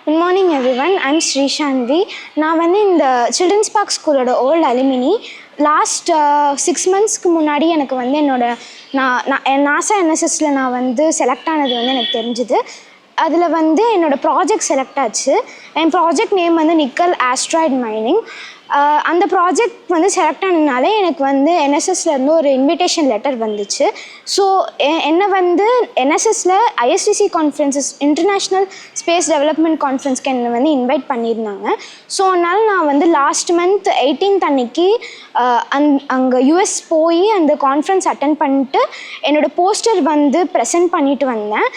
Good morning everyone. I'm Sri Shanvi. நான் வந்து இந்த சில்ட்ரன்ஸ் பார்க் ஸ்கூலோட ஓல்டு அலுமினி. லாஸ்ட் 6 மந்த்ஸ்க்கு முன்னாடி எனக்கு வந்து நாசா என்எஸ்எஸில் நான் வந்து செலக்ட் ஆனது வந்து எனக்கு தெரிஞ்சுது. அதில் வந்து என்னோடய ப்ராஜெக்ட் செலக்ட் ஆச்சு. என் ப்ராஜெக்ட் நேம் வந்து நிக்கல் ஆஸ்ட்ராய்ட் மைனிங். அந்த ப்ராஜெக்ட் வந்து செலக்ட் ஆனதுனால எனக்கு வந்து என்எஸ்எஸ்லேருந்து ஒரு இன்விடேஷன் லெட்டர் வந்துச்சு. ஸோ என்னை வந்து என்எஸ்எஸில் ஐஎஸ்டிசி கான்ஃபரன்ஸஸ் இன்டர்நேஷ்னல் ஸ்பேஸ் டெவலப்மெண்ட் கான்ஃபரன்ஸ்க்கு என்னை வந்து இன்வைட் பண்ணியிருந்தாங்க. ஸோ அதனால் நான் வந்து லாஸ்ட் மந்த் 18th அன்னைக்கு அங்கே யூஎஸ் போய் அந்த கான்ஃபரன்ஸ் அட்டன் பண்ணிட்டு என்னோடய போஸ்டர் வந்து ப்ரெசென்ட் பண்ணிட்டு வந்தேன்.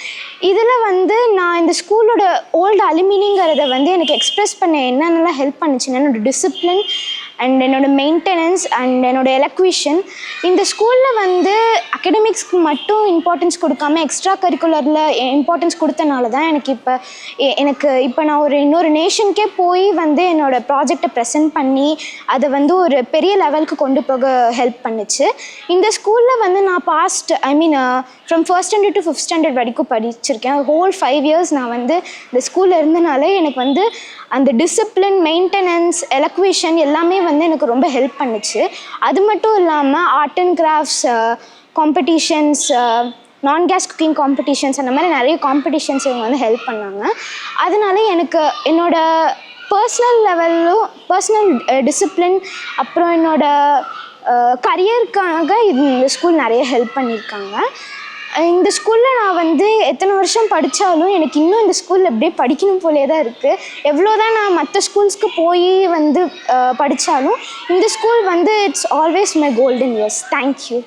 இதில் வந்து நான் இந்த ஸ்கூலோட ஓல்டு அலுமினிங்கிறத வந்து எனக்கு எக்ஸ்ப்ரெஸ் பண்ண என்னென்னலாம் ஹெல்ப் பண்ணுச்சுன்னா என்னோடய டிசிப்ளின் அண்ட் என்னோடய மெயின்டெனன்ஸ் அண்ட் என்னோடய எலக்விஷன். இந்த ஸ்கூலில் வந்து அகடமிக்ஸ்க்கு மட்டும் இம்பார்ட்டன்ஸ் கொடுக்காம எக்ஸ்ட்ரா கரிக்குலரில் இம்பார்ட்டன்ஸ் கொடுத்தனால தான் எனக்கு இப்போ நான் இன்னொரு நேஷனுக்கே போய் வந்து என்னோடய ப்ராஜெக்டை ப்ரெசென்ட் பண்ணி அதை வந்து ஒரு பெரிய லெவலுக்கு கொண்டு போக ஹெல்ப் பண்ணுச்சு. இந்த ஸ்கூலில் வந்து நான் from 1st standard to 5th standard வரைக்கும் படிச்சிருக்கேன். ஹோல் 5 years நான் வந்து இந்த ஸ்கூலில் இருந்தனால எனக்கு வந்து அந்த டிசிப்ளின், மெயின்டெனன்ஸ், எலக்விஷன் எல்லாமே வந்து எனக்கு ரொம்ப ஹெல்ப் பண்ணுச்சு. அது மட்டும் இல்லாமல் art and crafts competitions, non gas cooking competitions, அந்த மாதிரி நிறைய காம்படிஷன்ஸ் இவங்க வந்து ஹெல்ப் பண்ணாங்க. அதனால எனக்கு என்னோடய பர்சனல் லெவலும் பர்சனல் டிசிப்ளின் அப்புறம் என்னோடய கரியருக்காக இந்த ஸ்கூல் நிறைய ஹெல்ப் பண்ணியிருக்காங்க. இந்த ஸ்கூலில் நான் வந்து எத்தனை வருஷம் படித்தாலும் எனக்கு இன்னும் இந்த ஸ்கூலில் எப்படியே படிக்கணும் போலே தான் இருக்குது. எவ்வளோ தான் நான் மற்ற ஸ்கூல்ஸ்க்கு போய் வந்து படித்தாலும் இந்த ஸ்கூல் வந்து it's always my golden years. Thank you.